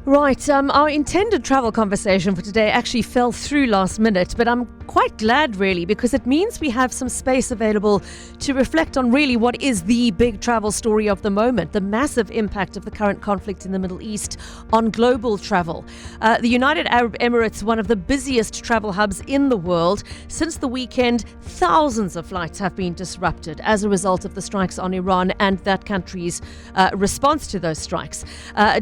Right, our intended travel conversation for today actually fell through last minute, but I'm quite glad really because it means we have some space available to reflect on really what is the big travel story of the moment, the massive impact of the current conflict in the Middle East on global travel. The United Arab Emirates, one of the busiest travel hubs in the world, since the weekend, thousands of flights have been disrupted as a result of the strikes on Iran and that country's response to those strikes.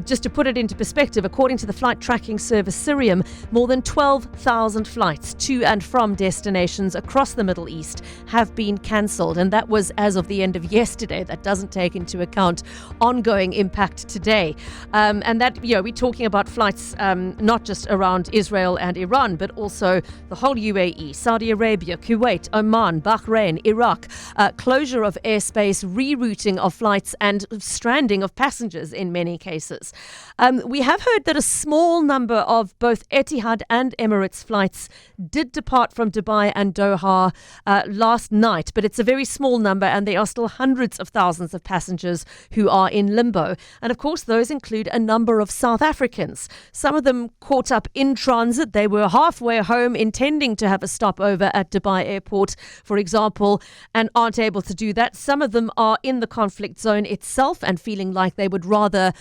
Just to put it into perspective, according to the flight tracking service Cirium, more than 12,000 flights to and from destinations across the Middle East have been cancelled, and that was as of the end of yesterday. That doesn't take into account ongoing impact today. And that, we're talking about flights not just around Israel and Iran, but also the whole UAE, Saudi Arabia, Kuwait, Oman, Bahrain, Iraq, closure of airspace, rerouting of flights, and stranding of passengers in many cases. We have heard that a small number of both Etihad and Emirates flights did depart from Dubai and Doha last night, but it's a very small number and there are still hundreds of thousands of passengers who are in limbo. And of course, those include a number of South Africans. Some of them caught up in transit. They were halfway home intending to have a stopover at Dubai airport, for example, and aren't able to do that. Some of them are in the conflict zone itself and feeling like they would rather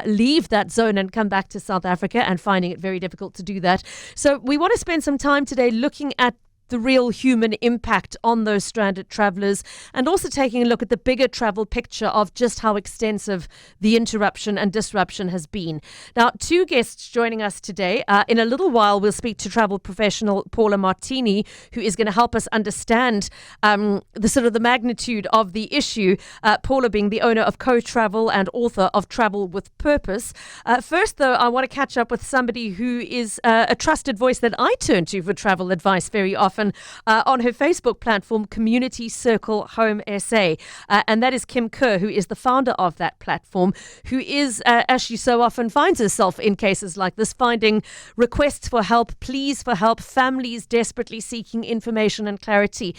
leave that zone and come back to South Africa and finding it very difficult to do that. So we want to spend some time today looking at the real human impact on those stranded travellers and also taking a look at the bigger travel picture of just how extensive the interruption and disruption has been. Now, two guests joining us today. In a little while, we'll speak to travel professional Paula Martini, who is going to help us understand the magnitude of the issue. Paula being the owner of CoTravel and author of Travel with Purpose. First, though, I want to catch up with somebody who is a trusted voice that I turn to for travel advice very often. On her Facebook platform, Community Circle Home SA. And that is Kim Kerr, who is the founder of that platform, who is, as she so often finds herself in cases like this, finding requests for help, pleas for help, families desperately seeking information and clarity.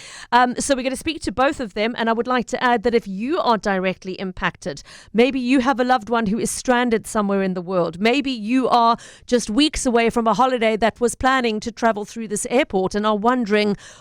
So we're going to speak to both of them. And I would like to add that if you are directly impacted, maybe you have a loved one who is stranded somewhere in the world. Maybe you are just weeks away from a holiday that was planning to travel through this airport and are wondering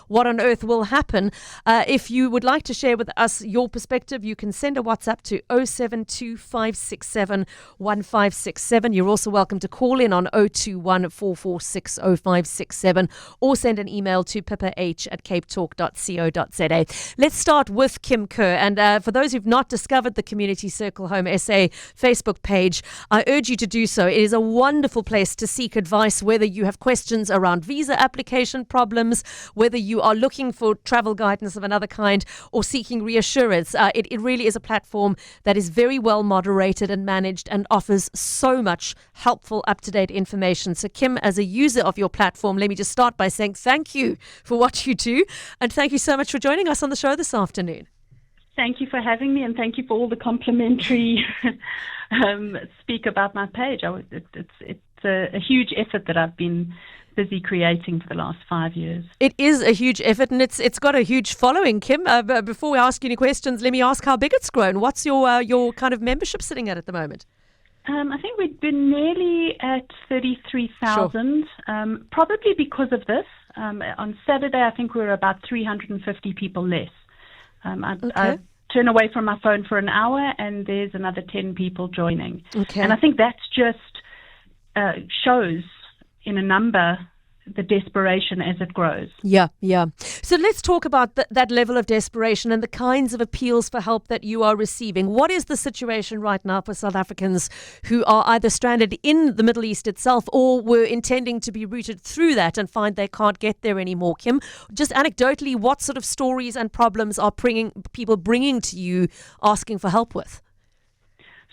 what on earth will happen. If you would like to share with us your perspective, you can send a WhatsApp to 072-567-1567. You're also welcome to call in on 021-446-0567 or send an email to pippah@capetalk.co.za. Let's start with Kim Kerr. And for those who've not discovered the Community Circle Home SA Facebook page, I urge you to do so. It is a wonderful place to seek advice, whether you have questions around visa application problems, whether you are looking for travel guidance of another kind or seeking reassurance. It really is a platform that is very well moderated and managed and offers so much helpful, up-to-date information. So Kim, as a user of your platform, let me just start by saying thank you for what you do. And thank you so much for joining us on the show this afternoon. Thank you for having me, and thank you for all the complimentary speak about my page. It's a huge effort that I've been busy creating for the last 5 years. It is a huge effort, and it's got a huge following, Kim. Before we ask you any questions, let me ask how big it's grown. What's your kind of membership sitting at the moment? I think we've been nearly at 33,000, sure. Probably because of this. On Saturday, I think we were about 350 people less. I turn away from my phone for an hour, and there's another 10 people joining. Okay. And I think that just shows in a number the desperation as it grows. Yeah. So let's talk about that level of desperation and the kinds of appeals for help that you are receiving. What is the situation right now for South Africans who are either stranded in the Middle East itself or were intending to be routed through that and find they can't get there anymore? Kim, just anecdotally, what sort of stories and problems are people bringing to you asking for help with?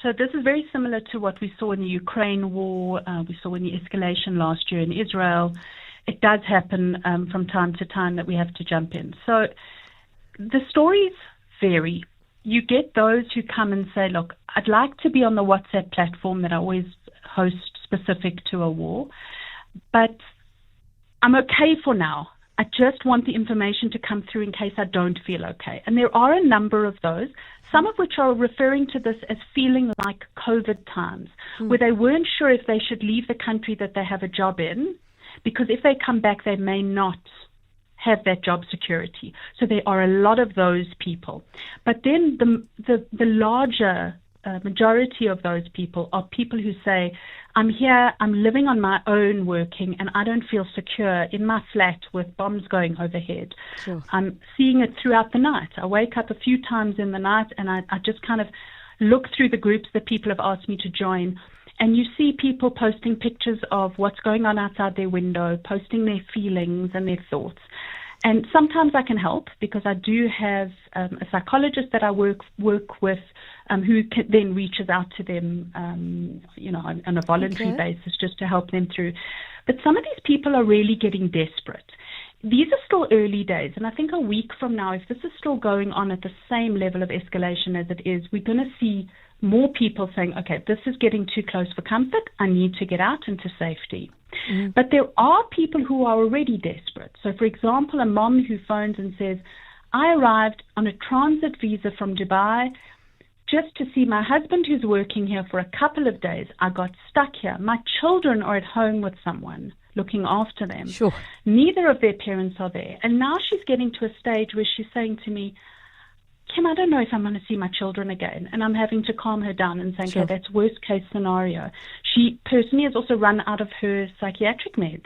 So this is very similar to what we saw in the Ukraine war, we saw in the escalation last year in Israel. It does happen from time to time that we have to jump in. So the stories vary. You get those who come and say, look, I'd like to be on the WhatsApp platform that I always host specific to a war, but I'm okay for now I just want the information to come through in case I don't feel okay. And there are a number of those, some of which are referring to this as feeling like COVID times, where they weren't sure if they should leave the country that they have a job in, because if they come back, they may not have that job security. So there are a lot of those people. But then the larger majority of those people are people who say, I'm here, I'm living on my own working, and I don't feel secure in my flat with bombs going overhead. Sure. I'm seeing it throughout the night. I wake up a few times in the night, and I just kind of look through the groups that people have asked me to join, and you see people posting pictures of what's going on outside their window, posting their feelings and their thoughts. And sometimes I can help because I do have a psychologist that I work with who then reaches out to them, on a voluntary basis just to help them through. But some of these people are really getting desperate. These are still early days, and I think a week from now, if this is still going on at the same level of escalation as it is, we're going to see more people saying, okay, this is getting too close for comfort. I need to get out into safety. But there are people who are already desperate. So, for example, a mom who phones and says, I arrived on a transit visa from Dubai just to see my husband who's working here for a couple of days. I got stuck here. My children are at home with someone looking after them. Sure. Neither of their parents are there. And now she's getting to a stage where she's saying to me, Kim, I don't know if I'm going to see my children again. And I'm having to calm her down and saying, Sure. okay, that's worst case scenario. She personally has also run out of her psychiatric meds.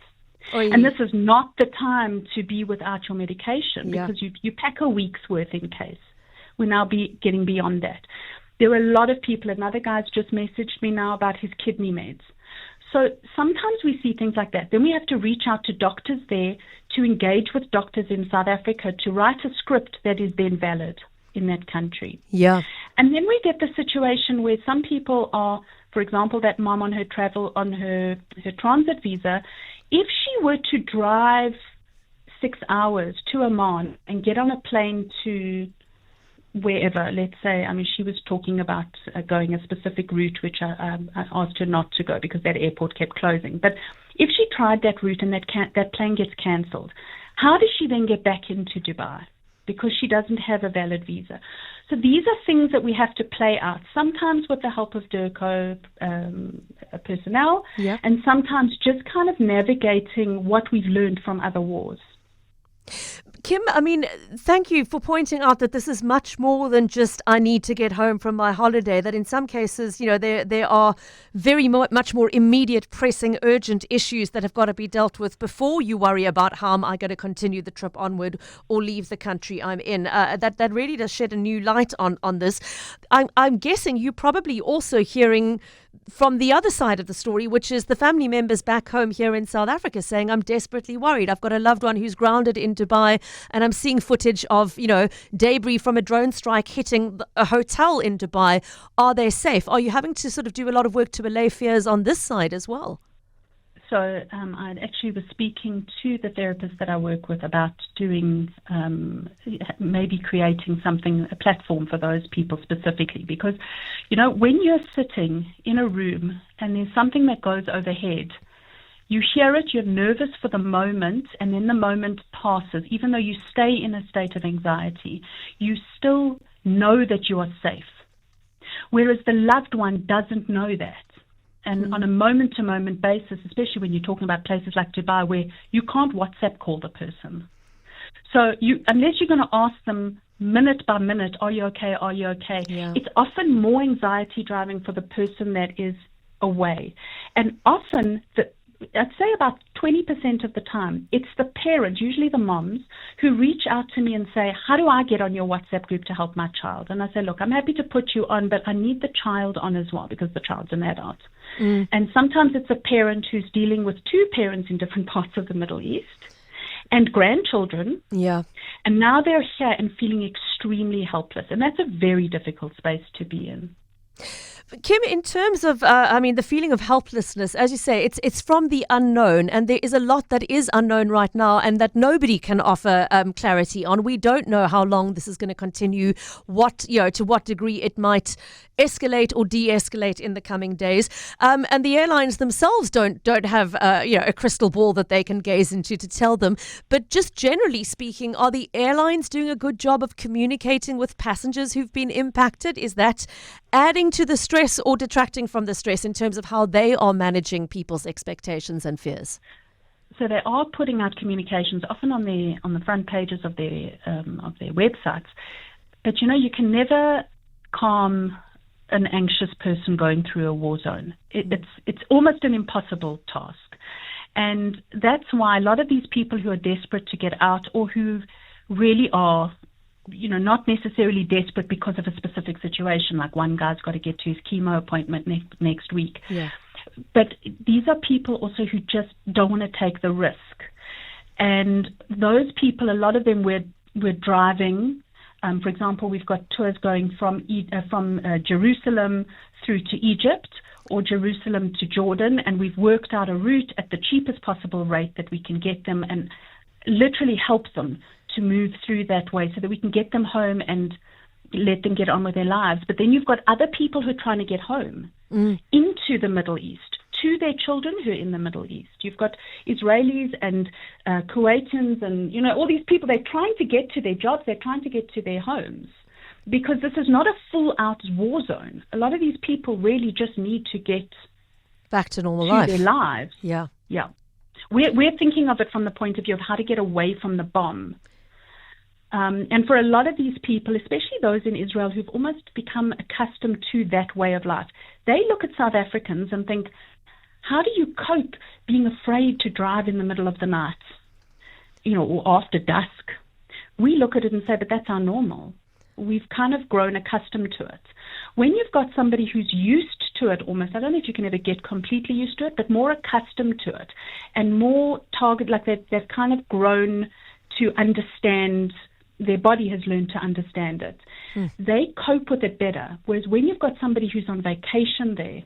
Oy. And this is not the time to be without your medication Yeah. because you pack a week's worth in case. We're now getting beyond that. There are a lot of people. Another guy's just messaged me now about his kidney meds. So sometimes we see things like that. Then we have to reach out to doctors there, to engage with doctors in South Africa, to write a script that is then valid in that country. Yeah. And then we get the situation where some people are, for example, that mom on her transit visa, if she were to drive 6 hours to Oman and get on a plane to wherever, let's say, she was talking about going a specific route, which I asked her not to go because that airport kept closing. But if she tried that route and that plane gets cancelled, how does she then get back into Dubai? Because she doesn't have a valid visa. So these are things that we have to play out, sometimes with the help of DIRCO personnel, Yeah. and sometimes just kind of navigating what we've learned from other wars. Kim, thank you for pointing out that this is much more than just I need to get home from my holiday, that in some cases, there are much more immediate, pressing, urgent issues that have got to be dealt with before you worry about how am I going to continue the trip onward or leave the country I'm in. That really does shed a new light on this. I'm guessing you're probably also hearing from the other side of the story, which is the family members back home here in South Africa saying, I'm desperately worried. I've got a loved one who's grounded in Dubai and I'm seeing footage of, debris from a drone strike hitting a hotel in Dubai. Are they safe? Are you having to sort of do a lot of work to allay fears on this side as well? So I actually was speaking to the therapist that I work with about doing, maybe creating a platform for those people specifically. Because, when you're sitting in a room and there's something that goes overhead, you hear it, you're nervous for the moment, and then the moment passes. Even though you stay in a state of anxiety, you still know that you are safe. Whereas the loved one doesn't know that. And on a moment-to-moment basis, especially when you're talking about places like Dubai where you can't WhatsApp call the person. So unless you're going to ask them minute by minute, are you okay, are you okay? Yeah. It's often more anxiety driving for the person that is away. And often, I'd say about 20% of the time, it's the parents, usually the moms, who reach out to me and say, how do I get on your WhatsApp group to help my child? And I say, look, I'm happy to put you on, but I need the child on as well because the child's an adult. And sometimes it's a parent who's dealing with two parents in different parts of the Middle East and grandchildren. Yeah. And now they're here and feeling extremely helpless. And that's a very difficult space to be in. Kim, in terms of, the feeling of helplessness, as you say, it's from the unknown, and there is a lot that is unknown right now, and that nobody can offer clarity on. We don't know how long this is going to continue, to what degree it might escalate or de-escalate in the coming days, and the airlines themselves don't have a crystal ball that they can gaze into to tell them. But just generally speaking, are the airlines doing a good job of communicating with passengers who've been impacted? Is that adding to the stress or detracting from the stress in terms of how they are managing people's expectations and fears? So they are putting out communications, often on the front pages of their websites. But you can never calm an anxious person going through a war zone. It's almost an impossible task, and that's why a lot of these people who are desperate to get out, or who really are, not necessarily desperate because of a specific situation, like one guy's got to get to his chemo appointment next week. Yeah. But these are people also who just don't want to take the risk. And those people, a lot of them we're driving. For example, we've got tours going from Jerusalem through to Egypt, or Jerusalem to Jordan, and we've worked out a route at the cheapest possible rate that we can get them, and literally help them to move through that way so that we can get them home and let them get on with their lives. But then you've got other people who are trying to get home into the Middle East, to their children who are in the Middle East. You've got Israelis and Kuwaitans and, all these people. They're trying to get to their jobs. They're trying to get to their homes, because this is not a full-out war zone. A lot of these people really just need to get back to normal life. Their lives. Yeah. Yeah. We're thinking of it from the point of view of how to get away from the bomb. And for a lot of these people, especially those in Israel who've almost become accustomed to that way of life, they look at South Africans and think, how do you cope being afraid to drive in the middle of the night, or after dusk? We look at it and say, but that's our normal. We've kind of grown accustomed to it. When you've got somebody who's used to it almost, I don't know if you can ever get completely used to it, but more accustomed to it and more like they've kind of grown to understand. Their body has learned to understand it. They cope with it better. Whereas when you've got somebody who's on vacation there,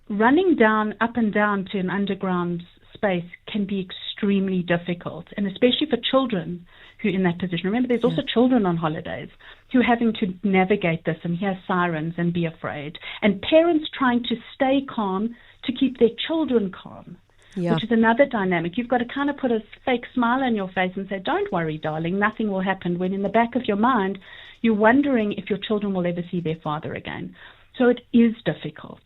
running up and down to an underground space can be extremely difficult, and especially for children who are in that position. Remember, there's also children on holidays who are having to navigate this and hear sirens and be afraid, and parents trying to stay calm to keep their children calm. Yeah. Which is another dynamic. You've got to kind of put a fake smile on your face and say, don't worry, darling, nothing will happen, when in the back of your mind, you're wondering if your children will ever see their father again. So it is difficult.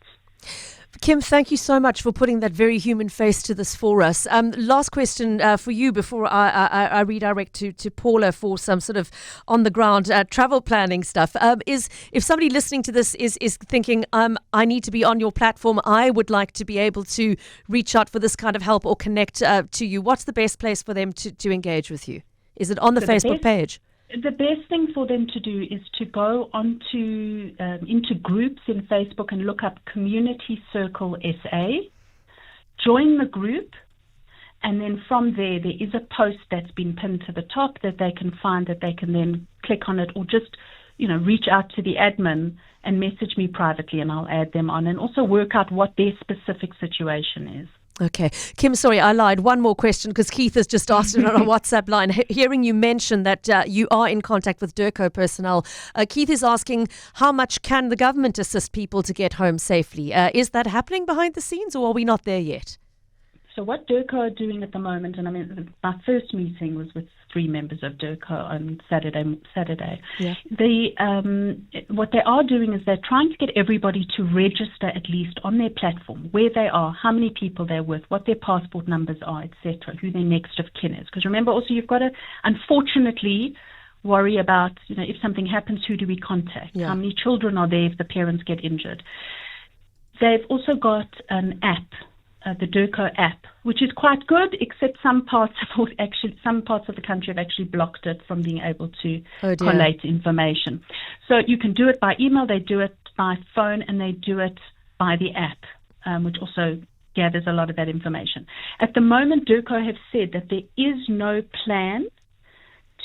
Kim, thank you so much for putting that very human face to this for us. Last question for you before I redirect to Paula for some sort of on-the-ground travel planning stuff. Is if somebody listening to this is thinking, I need to be on your platform, I would like to be able to reach out for this kind of help or connect to you, what's the best place for them to engage with you? Is it on the Facebook page? The best thing for them to do is to go into groups in Facebook and look up Community Circle SA, join the group, and then from there is a post that's been pinned to the top that they can find, that they can then click on it, or just reach out to the admin and message me privately, and I'll add them on and also work out what their specific situation is. Okay. Kim, sorry, I lied. One more question, because Keith has just asked it on a WhatsApp line. Hearing you mention that you are in contact with DIRCO personnel, Keith is asking, how much can the government assist people to get home safely? Is that happening behind the scenes, or are we not there yet? So what DIRCO are doing at the moment, and my first meeting was with 3 members of DIRCO on Saturday. Yeah. What they are doing is they're trying to get everybody to register at least on their platform, where they are, how many people they're with, what their passport numbers are, etc., who their next of kin is. Because remember also, you've got to, unfortunately, worry about, if something happens, who do we contact? Yeah. How many children are there if the parents get injured? They've also got an app, the DIRCO app, which is quite good, except some parts of the country have actually blocked it from being able to collate information. So you can do it by email, they do it by phone, and they do it by the app, which also gathers a lot of that information. At the moment, DIRCO have said that there is no plan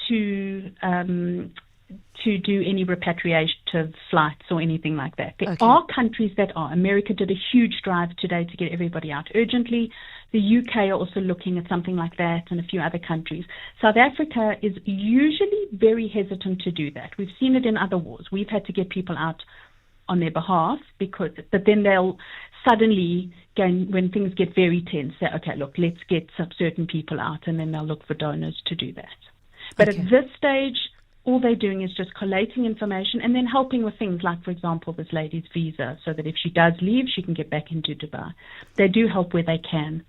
to to do any repatriative flights or anything like that. There are countries that are. America did a huge drive today to get everybody out urgently. The UK are also looking at something like that, and a few other countries. South Africa is usually very hesitant to do that. We've seen it in other wars. We've had to get people out on their behalf, but then they'll suddenly, when things get very tense, say, okay, look, let's get some certain people out, and then they'll look for donors to do that. But at this stage, all they're doing is just collating information and then helping with things like, for example, this lady's visa, so that if she does leave, she can get back into Dubai. They do help where they can.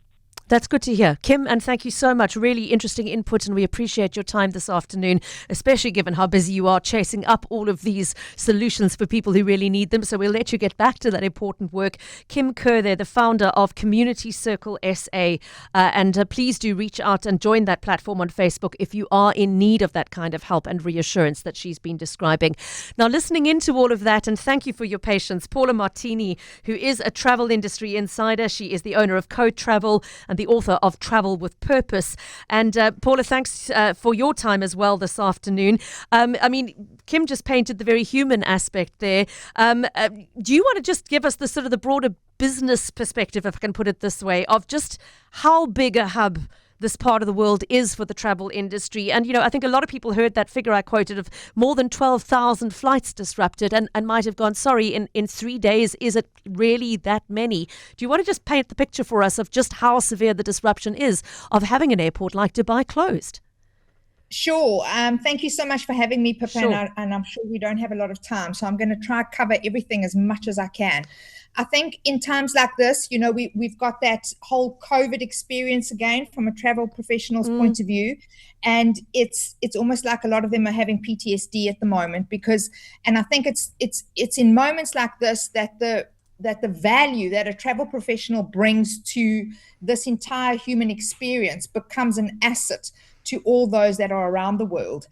That's good to hear. Kim, and thank you so much. Really interesting input, and we appreciate your time this afternoon, especially given how busy you are chasing up all of these solutions for people who really need them. So we'll let you get back to that important work. Kim Kerr there, the founder of Community Circle SA. And please do reach out and join that platform on Facebook if you are in need of that kind of help and reassurance that she's been describing. Now, listening into all of that, and thank you for your patience, Paula Martini, who is a travel industry insider. She is the owner of CoTravel and the author of Travel with Purpose. And Paula, thanks for your time as well this afternoon. I mean, Kim just painted the very human aspect there. Do you want to just give us the sort of the broader business perspective, if I can put it this way, of just how big a hub this part of the world is for the travel industry? And, you know, I think a lot of people heard that figure I quoted of more than 12,000 flights disrupted and might have gone, sorry, in 3 days, is it really that many? Do you want to just paint the picture for us of just how severe the disruption is of having an airport like Dubai closed? Sure. Thank you so much for having me, Pippa, Sure. and I'm sure we don't have a lot of time, so I'm going to try to cover everything as much as I can. I think in times like this, you know, we've got that whole COVID experience again from a travel professional's point of view, and it's almost like a lot of them are having PTSD at the moment because, and I think it's in moments like this that the value that a travel professional brings to this entire human experience becomes an asset to all those that are around the world.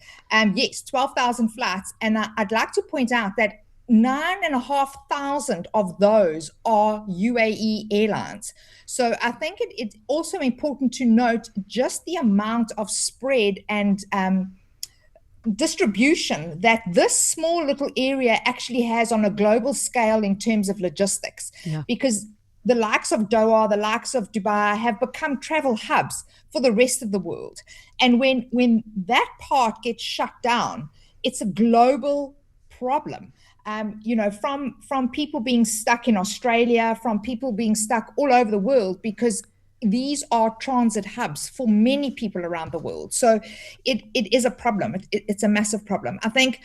Yes, 12,000 flights. And I'd like to point out that 9,500 of those are UAE airlines. So I think it's also important to note just the amount of spread and distribution that this small little area actually has on a global scale in terms of logistics. Yeah. Because the likes of Doha, the likes of Dubai have become travel hubs for the rest of the world. And when that part gets shut down, it's a global problem. You know, from people being stuck in Australia, from people being stuck all over the world, because these are transit hubs for many people around the world. So it is a problem. It's a massive problem. I think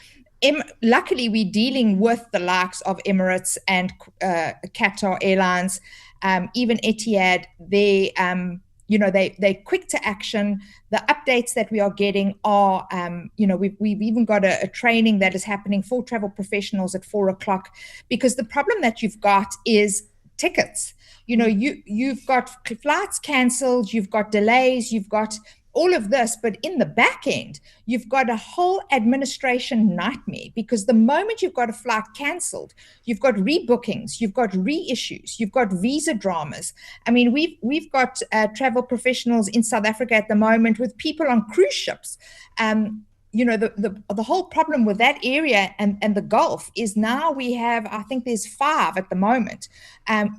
luckily we're dealing with the likes of Emirates and Qatar Airlines, even Etihad. They're quick to action. The updates that we are getting are, we've even got a training that is happening for travel professionals at 4:00, because the problem that you've got is tickets. You know, you've got flights cancelled, you've got delays, you've got all of this, but in the back end, you've got a whole administration nightmare, because the moment you've got a flight cancelled, you've got rebookings, you've got reissues, you've got visa dramas. I mean, we've got travel professionals in South Africa at the moment with people on cruise ships. You know, the whole problem with that area and the Gulf is now we have, I think there's 5 at the moment,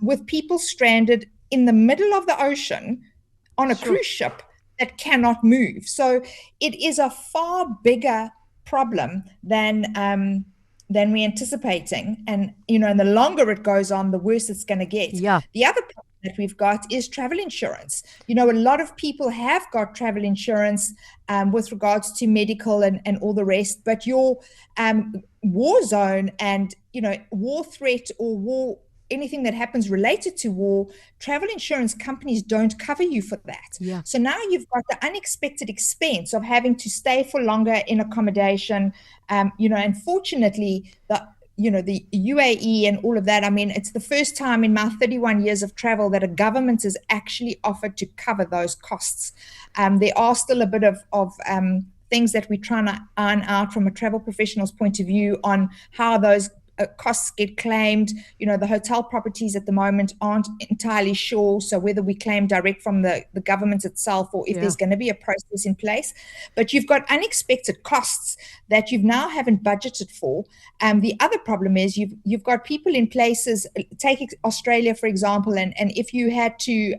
with people stranded in the middle of the ocean on a cruise ship that cannot move. So it is a far bigger problem than we're anticipating. And, you know, and the longer it goes on, the worse it's going to get. Yeah. The other problem that we've got is travel insurance. You know, a lot of people have got travel insurance with regards to medical and all the rest, but your war zone and, you know, war threat or war, anything that happens related to war, travel insurance companies don't cover you for that. Yeah. So now you've got the unexpected expense of having to stay for longer in accommodation. Unfortunately, the UAE and all of that, I mean, it's the first time in my 31 years of travel that a government has actually offered to cover those costs. There are still a bit of things that we're trying to iron out from a travel professional's point of view on how those costs get claimed. The hotel properties at the moment aren't entirely sure, so whether we claim direct from the government itself or if there's going to be a process in place. But you've got unexpected costs that you now haven't budgeted for. The other problem is you've got people in places, take Australia, for example, and if you had to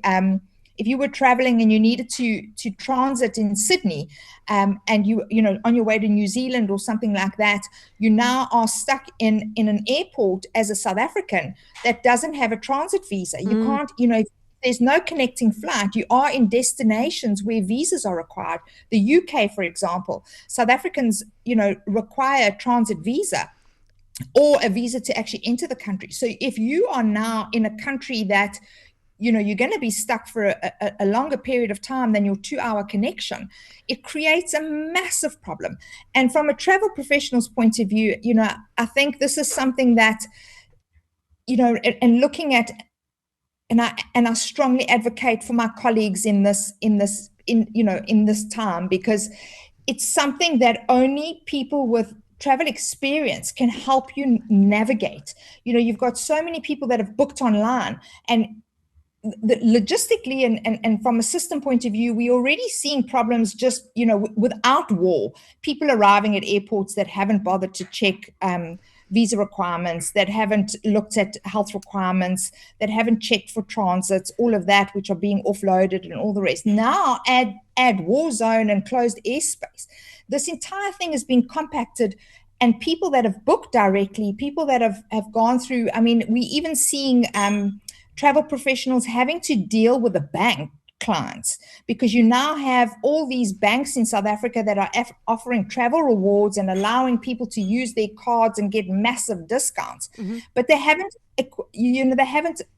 if you were traveling and you needed to transit in Sydney, and you on your way to New Zealand or something like that, you now are stuck in an airport as a South African that doesn't have a transit visa. You can't, if there's no connecting flight, you are in destinations where visas are required. The UK, for example, South Africans, require a transit visa or a visa to actually enter the country. So if you are now in a country that you're going to be stuck for a longer period of time than your 2-hour connection, it creates a massive problem. And from a travel professional's point of view, I think this is something that, and looking at, and I strongly advocate for my colleagues in this time, because it's something that only people with travel experience can help you navigate. You've got so many people that have booked online, and logistically and from a system point of view, we're already seeing problems just, without war, people arriving at airports that haven't bothered to check visa requirements, that haven't looked at health requirements, that haven't checked for transits, all of that, which are being offloaded and all the rest. Now add war zone and closed airspace. This entire thing has been compacted, and people that have booked directly, people that have gone through, we even seeing travel professionals having to deal with the bank clients, because you now have all these banks in South Africa that are offering travel rewards and allowing people to use their cards and get massive discounts. But they haven't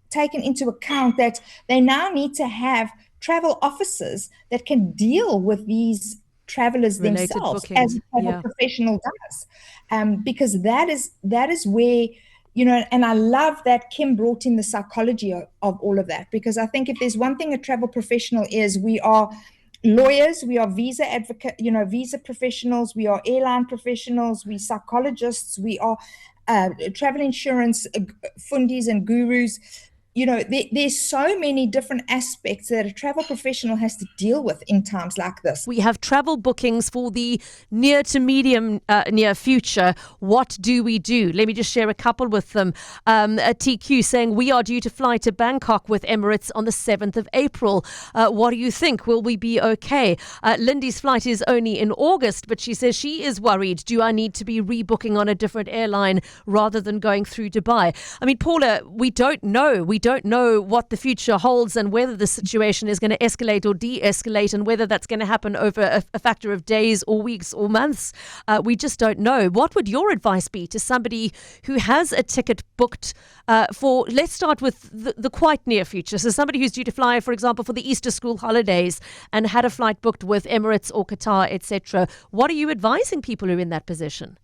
taken into account that they now need to have travel officers that can deal with these travelers themselves, as a travel professional does, because that is where, and I love that Kim brought in the psychology of all of that, because I think if there's one thing a travel professional is, we are lawyers, we are visa advocate, visa professionals, we are airline professionals, we psychologists, we are travel insurance fundis and gurus. There's so many different aspects that a travel professional has to deal with in times like this. We have travel bookings for the near to medium near future. What do we do? Let me just share a couple with them. TQ saying, we are due to fly to Bangkok with Emirates on the 7th of April. What do you think? Will we be okay? Lindy's flight is only in August, but she says she is worried. Do I need to be rebooking on a different airline rather than going through Dubai? Paula, we don't know. We don't know what the future holds and whether the situation is going to escalate or de-escalate, and whether that's going to happen over a factor of days or weeks or months. We just don't know. What would your advice be to somebody who has a ticket booked for, let's start with the quite near future. So somebody who's due to fly, for example, for the Easter school holidays and had a flight booked with Emirates or Qatar, etc. What are you advising people who are in that position?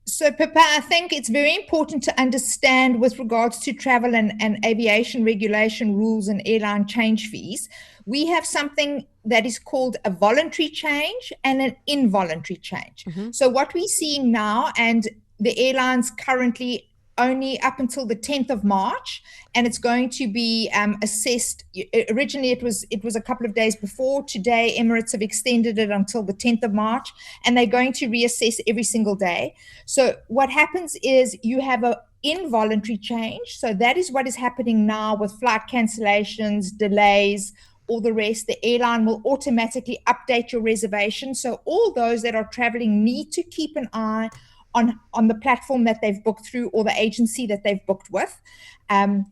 So, Pippa, I think it's very important to understand with regards to travel and aviation regulation rules and airline change fees. We have something that is called a voluntary change and an involuntary change. So what we're seeing now, and the airlines currently only up until the 10th of March, and it's going to be assessed. Originally, it was a couple of days before. Today, Emirates have extended it until the 10th of March, and they're going to reassess every single day. So what happens is you have an involuntary change. So that is what is happening now with flight cancellations, delays, all the rest. The airline will automatically update your reservation. So all those that are traveling need to keep an eye on the platform that they've booked through, or the agency that they've booked with, and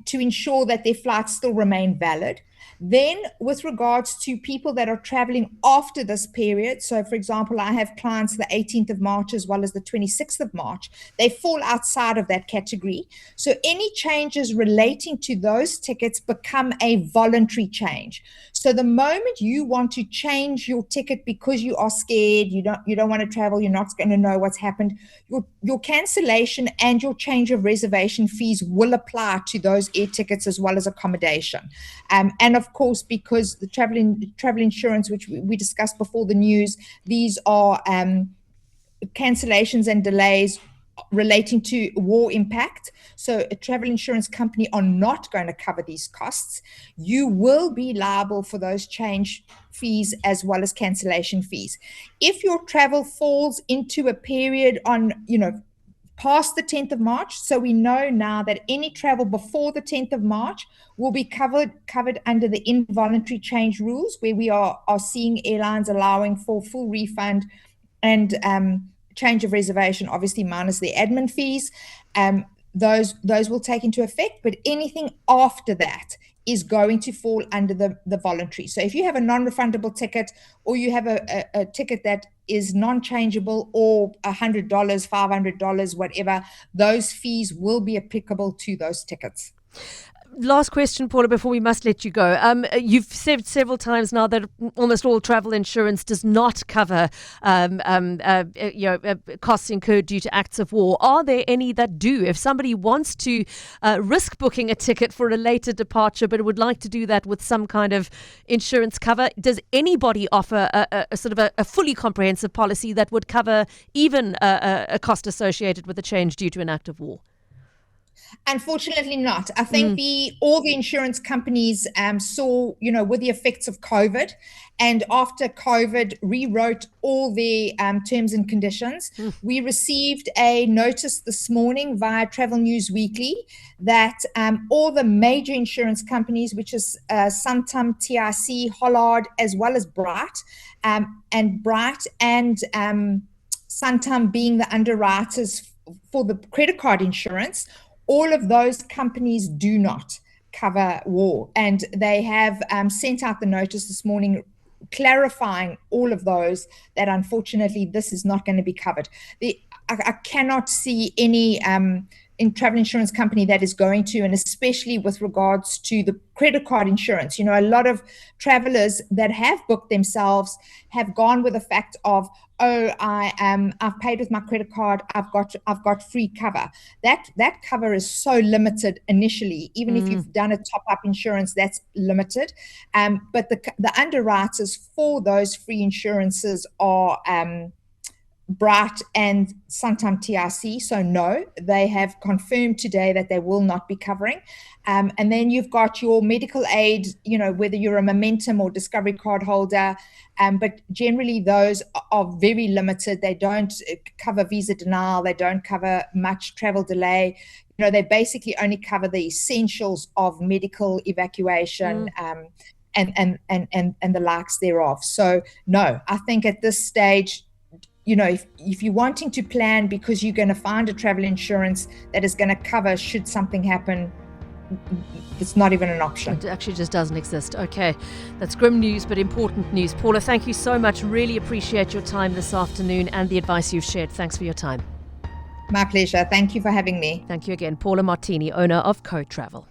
to ensure that their flights still remain valid. Then with regards to people that are traveling after this period, so for example, I have clients the 18th of March as well as the 26th of March, they fall outside of that category. So any changes relating to those tickets become a voluntary change. So the moment you want to change your ticket because you are scared, you don't want to travel, you're not going to know what's happened, your cancellation and your change of reservation fees will apply to those air tickets as well as accommodation. And of course, because the travel insurance, which we discussed before the news, these are cancellations and delays relating to war impact, so a travel insurance company are not going to cover these costs, you will be liable for those change fees as well as cancellation fees. If your travel falls into a period on, past the 10th of March, so we know now that any travel before the 10th of March will be covered under the involuntary change rules, where we are seeing airlines allowing for full refund and change of reservation, obviously minus the admin fees. Those will take into effect, but anything after that is going to fall under the voluntary. So if you have a non-refundable ticket, or you have a ticket that is non-changeable, or $100, $500, whatever, those fees will be applicable to those tickets. Last question, Paula, before we must let you go. You've said several times now that almost all travel insurance does not cover costs incurred due to acts of war. Are there any that do? If somebody wants to risk booking a ticket for a later departure but would like to do that with some kind of insurance cover, does anybody offer a sort of a fully comprehensive policy that would cover even a cost associated with a change due to an act of war? Unfortunately not. I think all the insurance companies saw, with the effects of COVID, and after COVID rewrote all the terms and conditions. We received a notice this morning via Travel News Weekly that all the major insurance companies, which is Santam, TIC, Hollard, as well as Bright and Santam being the underwriters for the credit card insurance, all of those companies do not cover war. And they have sent out the notice this morning clarifying all of those, that unfortunately this is not going to be covered. I cannot see any in travel insurance company that is going to, and especially with regards to the credit card insurance. A lot of travelers that have booked themselves have gone with the fact of, I've paid with my credit card, I've got free cover. That cover is so limited initially. Even if you've done a top-up insurance, that's limited. But the underwriters for those free insurances are Bright and Santam TRC. So no, they have confirmed today that they will not be covering. And then you've got your medical aid, whether you're a Momentum or Discovery card holder. But generally those are very limited. They don't cover visa denial. They don't cover much travel delay. They basically only cover the essentials of medical evacuation and the likes thereof. So no, I think at this stage, if you're wanting to plan because you're going to find a travel insurance that is going to cover should something happen, it's not even an option. It actually just doesn't exist. Okay, that's grim news, but important news. Paula, thank you so much. Really appreciate your time this afternoon and the advice you've shared. Thanks for your time. My pleasure. Thank you for having me. Thank you again. Paula Martini, owner of CoTravel.